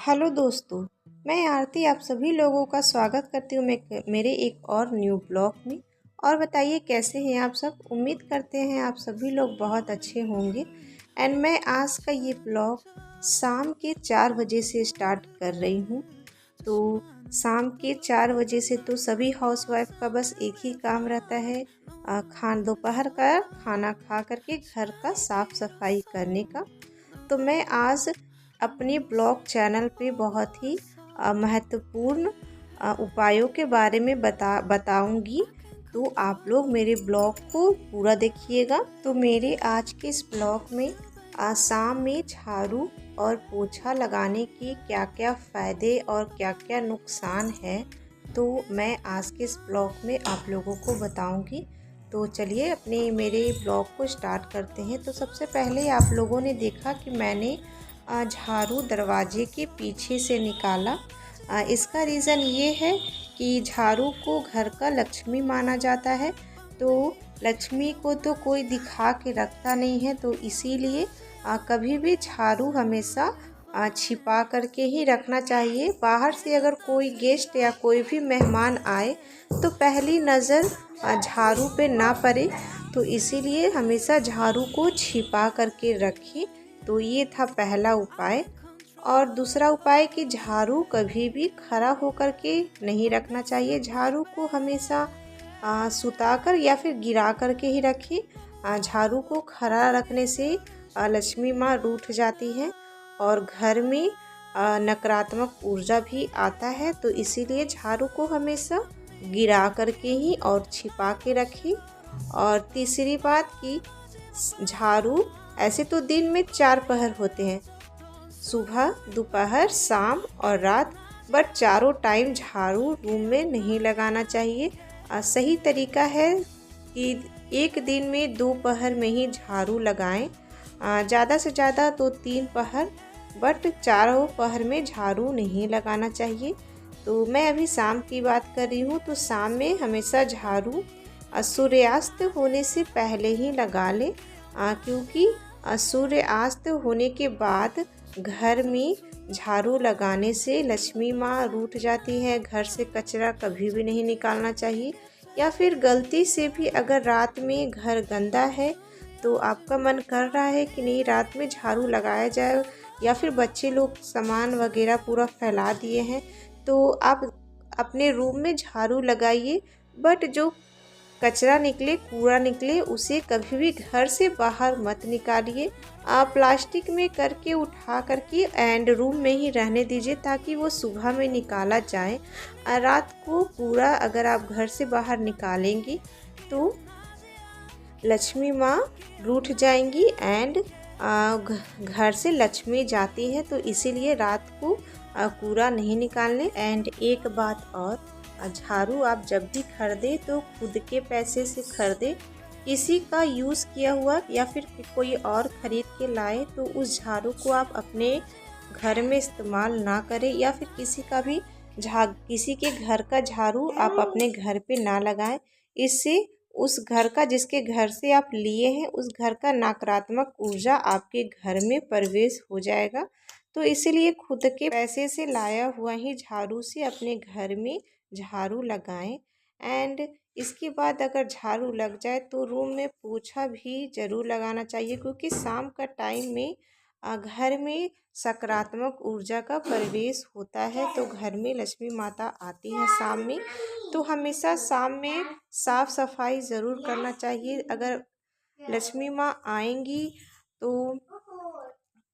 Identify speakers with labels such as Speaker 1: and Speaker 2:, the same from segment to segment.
Speaker 1: Hello दोस्तों, मैं आरती आप सभी लोगों का स्वागत करती हूँ मेरे एक और न्यू ब्लॉग में। और बताइए कैसे हैं आप सब। उम्मीद करते हैं आप सभी लोग बहुत अच्छे होंगे। एंड मैं आज का ये ब्लॉग शाम के 4 बजे से स्टार्ट कर रही हूँ। तो शाम के 4 बजे से तो सभी हाउसवाइफ का बस एक ही काम रहता है, दोपहर का खाना खा करके घर का साफ सफाई करने का। तो मैं आज अपने ब्लॉग चैनल पे बहुत ही महत्वपूर्ण उपायों के बारे में बताऊंगी। तो आप लोग मेरे ब्लॉग को पूरा देखिएगा। तो मेरे आज के इस ब्लॉग में शाम में झाड़ू और पोछा लगाने की क्या क्या फ़ायदे और क्या क्या नुकसान है, तो मैं आज के इस ब्लॉग में आप लोगों को बताऊंगी। तो चलिए अपने मेरे ब्लॉग को स्टार्ट करते हैं। तो सबसे पहले आप लोगों ने देखा कि मैंने झाड़ू दरवाजे के पीछे से निकाला। इसका रीज़न ये है कि झाड़ू को घर का लक्ष्मी माना जाता है। तो लक्ष्मी को तो कोई दिखा के रखता नहीं है, तो इसीलिए कभी भी झाड़ू हमेशा छिपा करके ही रखना चाहिए। बाहर से अगर कोई गेस्ट या कोई भी मेहमान आए तो पहली नज़र झाड़ू पे ना पड़े, तो इसीलिए हमेशा झाड़ू को छिपा करके रखें। तो ये था पहला उपाय। और दूसरा उपाय कि झाड़ू कभी भी खड़ा होकर के नहीं रखना चाहिए। झाड़ू को हमेशा सुताकर या फिर गिरा करके ही रखें। झाड़ू को खड़ा रखने से लक्ष्मी माँ रूठ जाती है और घर में नकारात्मक ऊर्जा भी आता है। तो इसीलिए झाड़ू को हमेशा गिरा करके ही और छिपा के रखें। और तीसरी बात कि झाड़ू ऐसे तो दिन में 4 पहर होते हैं, सुबह, दोपहर, शाम और रात। बट चारों टाइम झाड़ू रूम में नहीं लगाना चाहिए। सही तरीका है कि एक दिन में 2 पहर में ही झाड़ू लगाएं। ज़्यादा से ज़्यादा तो 3 पहर, बट चारों पहर में झाड़ू नहीं लगाना चाहिए। तो मैं अभी शाम की बात कर रही हूँ। तो शाम में हमेशा झाड़ू सूर्यास्त होने से पहले ही लगा लें, क्योंकि सूर्यास्त होने के बाद घर में झाड़ू लगाने से लक्ष्मी माँ रूठ जाती है। घर से कचरा कभी भी नहीं निकालना चाहिए। या फिर गलती से भी अगर रात में घर गंदा है तो आपका मन कर रहा है कि नहीं रात में झाड़ू लगाया जाए, या फिर बच्चे लोग सामान वगैरह पूरा फैला दिए हैं, तो आप अपने रूम में झाड़ू लगाइए। बट जो कचरा निकले, कूड़ा निकले, उसे कभी भी घर से बाहर मत निकालिए। आप प्लास्टिक में करके उठा करके एंड रूम में ही रहने दीजिए, ताकि वो सुबह में निकाला जाए। रात को कूड़ा अगर आप घर से बाहर निकालेंगी तो लक्ष्मी माँ रूठ जाएंगी एंड घर से लक्ष्मी जाती है। तो इसीलिए रात को कूड़ा नहीं निकालने। एंड एक बात और, झाड़ू आप जब भी खरीदें तो खुद के पैसे से खरीदें। किसी का यूज़ किया हुआ या फिर कोई और ख़रीद के लाए तो उस झाड़ू को आप अपने घर में इस्तेमाल ना करें, या फिर किसी के घर का झाड़ू आप अपने घर पे ना लगाएं। इससे उस घर का, जिसके घर से आप लिए हैं, उस घर का नकारात्मक ऊर्जा आपके घर में प्रवेश हो जाएगा। तो इसीलिए खुद के पैसे से लाया हुआ ही झाड़ू से अपने घर में झाड़ू लगाएं। एंड इसके बाद अगर झाड़ू लग जाए तो रूम में पोछा भी ज़रूर लगाना चाहिए, क्योंकि शाम का टाइम में घर में सकारात्मक ऊर्जा का प्रवेश होता है। तो घर में लक्ष्मी माता आती हैं शाम में, तो हमेशा शाम में साफ सफाई ज़रूर करना चाहिए। अगर लक्ष्मी माँ आएंगी तो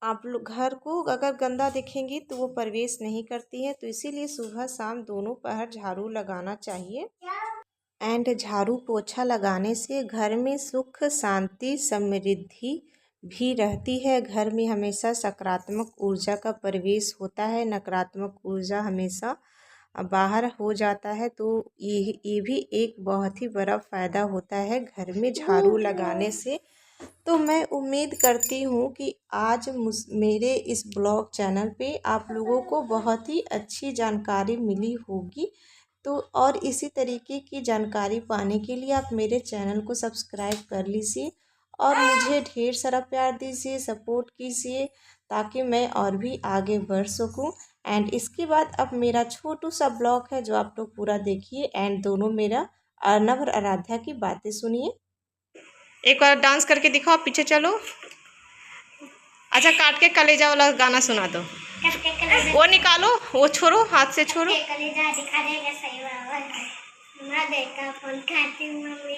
Speaker 1: आप लोग घर को अगर गंदा देखेंगी तो वो प्रवेश नहीं करती है। तो इसीलिए सुबह शाम दोनों पहर झाड़ू लगाना चाहिए। एंड झाड़ू पोछा लगाने से घर में सुख, शांति, समृद्धि भी रहती है। घर में हमेशा सकारात्मक ऊर्जा का प्रवेश होता है, नकारात्मक ऊर्जा हमेशा बाहर हो जाता है। तो ये भी एक बहुत ही बड़ा फ़ायदा होता है घर में झाड़ू लगाने से। तो मैं उम्मीद करती हूँ कि आज मेरे इस ब्लॉग चैनल पे आप लोगों को बहुत ही अच्छी जानकारी मिली होगी। तो और इसी तरीके की जानकारी पाने के लिए आप मेरे चैनल को सब्सक्राइब कर लीजिए और मुझे ढेर सारा प्यार दीजिए, सपोर्ट कीजिए। ताकि मैं और भी आगे बढ़ सकूं। एंड इसके बाद अब मेरा छोटू सा ब्लॉग है जो आप लोग पूरा देखिए एंड दोनों मेरा अर्नव और आराध्या की बातें सुनिए। एक बार डांस करके दिखाओ, पीछे चलो। अच्छा, काट के कलेजा वाला गाना सुना दो। वो निकालो, वो छोड़ो, हाथ से छोड़ो। कलेजा दिखा देगा सही बाबा। देखा फोन खाती हूँ मम्मी,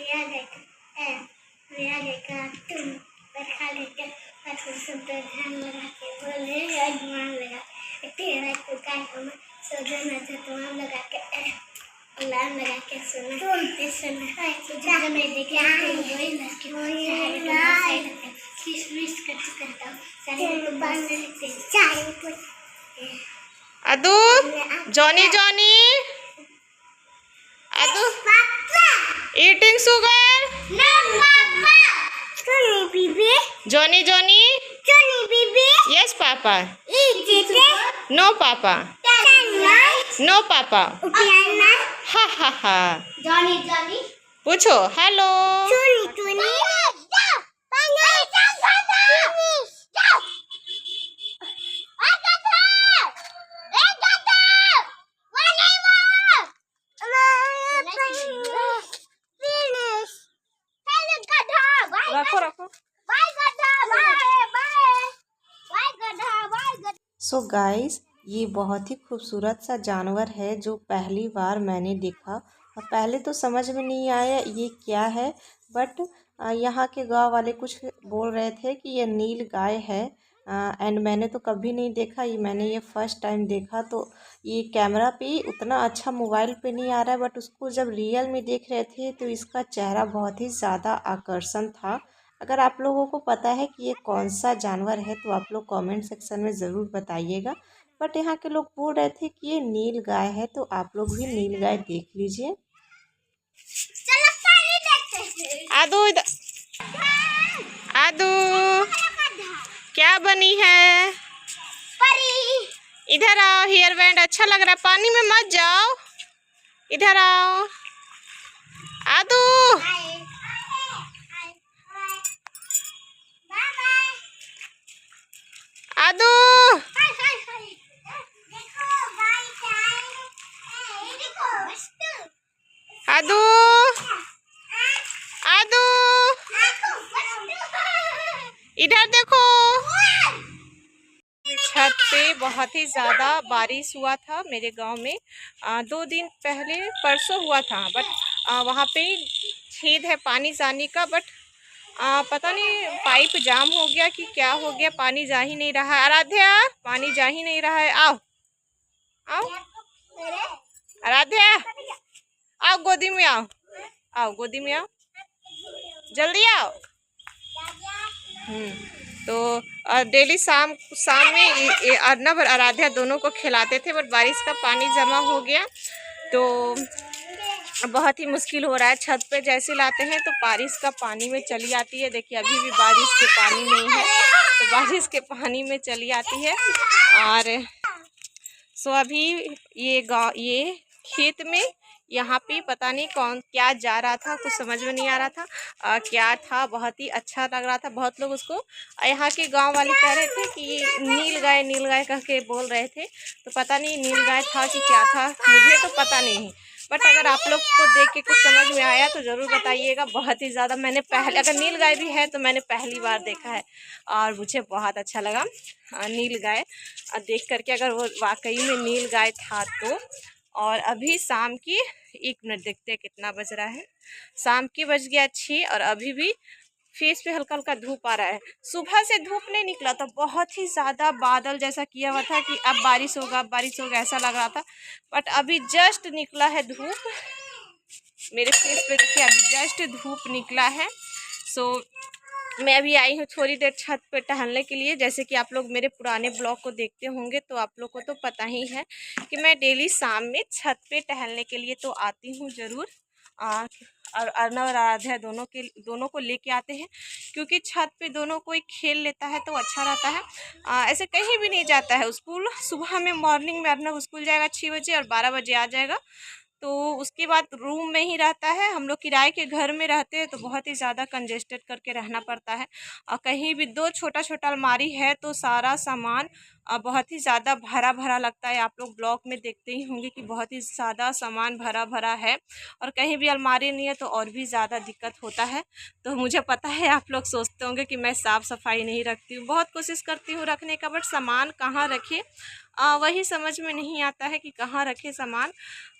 Speaker 1: देखा तुम खा लेते सब ध्यान लगा के बोले ध्यान लगा तेरा तो काय हम सोचना तुम्हारा लगा के अलार्म लगा के सुना सुना तुझे मैं देखे वही लड़की किस करता हूँ अदू जॉनी जॉनी अदू eating sugar Johnny Johnny yes papa no papa no papa ha हा हा जॉनी जॉनी पूछो हेलो रखो रखो। सो गाइस, ये बहुत ही खूबसूरत सा जानवर है जो पहली बार मैंने देखा और पहले तो समझ में नहीं आया ये क्या है, बट यहाँ के गांव वाले कुछ बोल रहे थे कि ये नील गाय है। एंड मैंने तो कभी नहीं देखा, मैंने ये फर्स्ट टाइम देखा। तो ये कैमरा पे उतना अच्छा मोबाइल पे नहीं आ रहा है, बट उसको जब रियल में देख रहे थे तो इसका चेहरा बहुत ही ज़्यादा आकर्षण था। अगर आप लोगों को पता है कि ये कौन सा जानवर है तो आप लोग कमेंट सेक्शन में ज़रूर बताइएगा। बट यहाँ के लोग बोल रहे थे कि ये नील गाय है, तो आप लोग भी नील गाय देख लीजिए। आदू आदू क्या बनी है? परी। इधर आओ, हेयर बैंड अच्छा लग रहा है, पानी में मत जाओ, इधर आओ। आदू आदू आदू आदू इधर देखो। छत पे बहुत ही ज़्यादा बारिश हुआ था मेरे गांव में 2 दिन पहले, परसों हुआ था। बट वहाँ पे छेद है पानी जाने का, बट पता नहीं पाइप जाम हो गया कि क्या हो गया, पानी जा ही नहीं रहा है। आराध्या पानी जा ही नहीं रहा है, आओ आओ आराध्या आओ, गोदी में आओ, आओ गोदी में आओ, जल्दी आओ। तो डेली शाम में अर्नव और आराध्या दोनों को खिलाते थे, बट बारिश का पानी जमा हो गया तो बहुत ही मुश्किल हो रहा है। छत पे जैसे लाते हैं तो बारिश का पानी में चली आती है। देखिए अभी भी बारिश के पानी में है, तो बारिश के पानी में चली आती है। और सो अभी ये खेत में यहाँ पे पता नहीं कौन क्या जा रहा था, कुछ समझ में नहीं आ रहा था क्या था। बहुत ही अच्छा लग रहा था। बहुत लोग उसको, यहाँ के गांव वाले कह रहे थे कि ये नील गाय कह के बोल रहे थे, तो पता नहीं नील गाय था कि क्या था, मुझे तो पता नहीं है। बट अगर आप लोग को देख के कुछ समझ में आया तो ज़रूर बताइएगा। बहुत ही ज़्यादा मैंने अगर नील गाय भी है तो मैंने पहली बार देखा है और मुझे बहुत अच्छा लगा नील गाय देख करके, अगर वो वाकई में नील गाय था तो। और अभी शाम की 1 मिनट देखते हैं कितना बज रहा है। शाम की बज गया 6 और अभी भी फेस पे हल्का हल्का धूप आ रहा है। सुबह से धूप नहीं निकला था, बहुत ही ज़्यादा बादल जैसा किया हुआ था कि अब बारिश होगा ऐसा लग रहा था। बट अभी जस्ट निकला है धूप, मेरे फेस पे देखिए अभी जस्ट धूप निकला है। सो मैं अभी आई हूँ थोड़ी देर छत पे टहलने के लिए। जैसे कि आप लोग मेरे पुराने ब्लॉग को देखते होंगे तो आप लोग को तो पता ही है कि मैं डेली शाम में छत पे टहलने के लिए तो आती हूँ ज़रूर। और अर्नव और आराध्या दोनों को लेके आते हैं, क्योंकि छत पे दोनों कोई खेल लेता है तो अच्छा रहता है। ऐसे कहीं भी नहीं जाता है स्कूल। सुबह में मॉर्निंग में अर्नव स्कूल जाएगा 6 बजे और 12 बजे आ जाएगा। तो उसके बाद रूम में ही रहता है। हम लोग किराए के घर में रहते हैं तो बहुत ही ज़्यादा कंजेस्टेड करके रहना पड़ता है। और कहीं भी दो छोटा छोटा अलमारी है तो सारा सामान बहुत ही ज़्यादा भरा भरा लगता है। आप लोग ब्लॉग में देखते ही होंगे कि बहुत ही ज़्यादा सामान भरा भरा है, और कहीं भी अलमारी नहीं है तो और भी ज़्यादा दिक्कत होता है। तो मुझे पता है आप लोग सोचते होंगे कि मैं साफ़ सफाई नहीं रखती हूँ, बहुत कोशिश करती हूँ रखने का, बट सामान कहाँ रखे वही समझ में नहीं आता है कि कहाँ रखे सामान।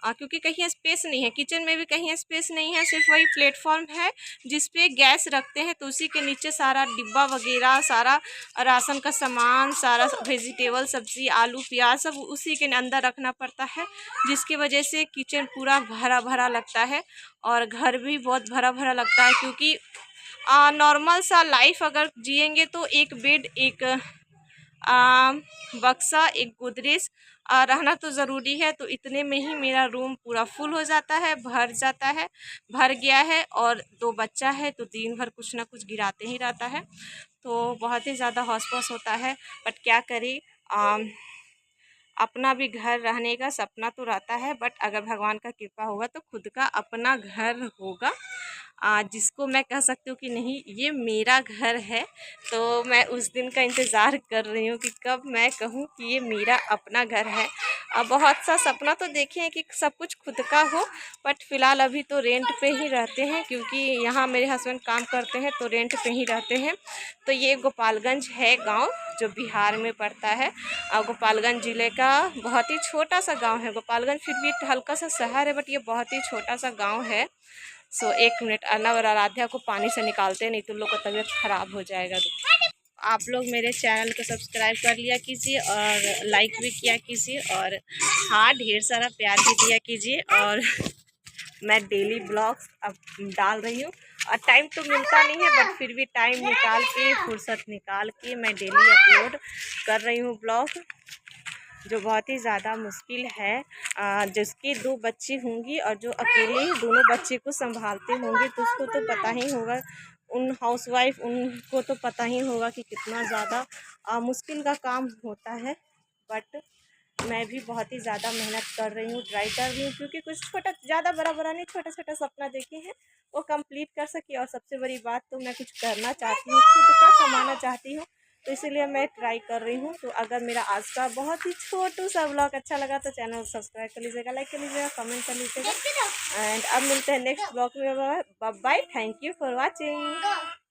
Speaker 1: क्योंकि कहीं स्पेस नहीं है, किचन में भी कहीं स्पेस नहीं है, सिर्फ वही प्लेटफॉर्म है जिस पे गैस रखते हैं, तो उसी के नीचे सारा डिब्बा वगैरह, सारा राशन का सामान, सारा वेजिटेबल, सब्ज़ी, आलू, प्याज सब उसी के अंदर रखना पड़ता है, जिसकी वजह से किचन पूरा भरा भरा लगता है और घर भी बहुत भरा भरा लगता है। क्योंकि नॉर्मल सा लाइफ अगर जिएंगे तो एक बेड, एक बक्सा, एक गोदरेज रहना तो ज़रूरी है। तो इतने में ही मेरा रूम पूरा फुल हो जाता है, भर जाता है, भर गया है। और 2 बच्चा है तो दिन भर कुछ ना कुछ गिराते ही रहता है, तो बहुत ही ज़्यादा हौस-पौस होता है। बट क्या करें, अपना भी घर रहने का सपना तो रहता है, बट अगर भगवान का कृपा होगा तो खुद का अपना घर होगा, जिसको मैं कह सकती हूँ कि नहीं ये मेरा घर है। तो मैं उस दिन का इंतज़ार कर रही हूँ कि कब मैं कहूँ कि ये मेरा अपना घर है। बहुत सा सपना तो देखे हैं कि सब कुछ खुद का हो, बट फ़िलहाल अभी तो रेंट पे ही रहते हैं, क्योंकि यहाँ मेरे हस्बैंड काम करते हैं तो रेंट पे ही रहते हैं। तो ये गोपालगंज है गांव, जो बिहार में पड़ता है। गोपालगंज ज़िले का बहुत ही छोटा सा गांव है। गोपालगंज फिर भी हल्का सा शहर है, बट ये बहुत ही छोटा सा गांव है। सो 1 मिनट, अर्नव और आराध्या को पानी से निकालते, नहीं तो लोग का तबीयत ख़राब हो जाएगा। आप लोग मेरे चैनल को सब्सक्राइब कर लिया कीजिए और लाइक भी किया कीजिए, और हाँ, ढेर सारा प्यार भी दिया कीजिए। और मैं डेली ब्लॉग्स अब डाल रही हूँ, और टाइम तो मिलता नहीं है, बट फिर भी टाइम निकाल के, फुर्सत निकाल के मैं डेली अपलोड कर रही हूँ ब्लॉग, जो बहुत ही ज़्यादा मुश्किल है। जिसकी 2 बच्ची होंगी और जो अकेले ही दोनों बच्चे को संभालते होंगे तो उसको तो पता ही होगा, उन हाउसवाइफ उनको तो पता ही होगा कि कितना ज़्यादा मुश्किल का काम होता है। बट मैं भी बहुत ही ज़्यादा मेहनत कर रही हूँ, ट्राई कर रही हूँ, क्योंकि कुछ छोटा, ज़्यादा बड़ा बड़ा नहीं, छोटा छोटा सपना देखे हैं वो कंप्लीट कर सके। और सबसे बड़ी बात तो मैं कुछ करना चाहती हूँ, खुद का कमाना चाहती हूँ, तो इसीलिए मैं ट्राई कर रही हूँ। तो अगर मेरा आज का बहुत ही छोटू सा ब्लॉग अच्छा लगा तो चैनल को सब्सक्राइब कर लीजिएगा, लाइक कर लीजिएगा, कमेंट कर लीजिएगा। एंड अब मिलते हैं नेक्स्ट ब्लॉग में। Bye bye, thank you for watching.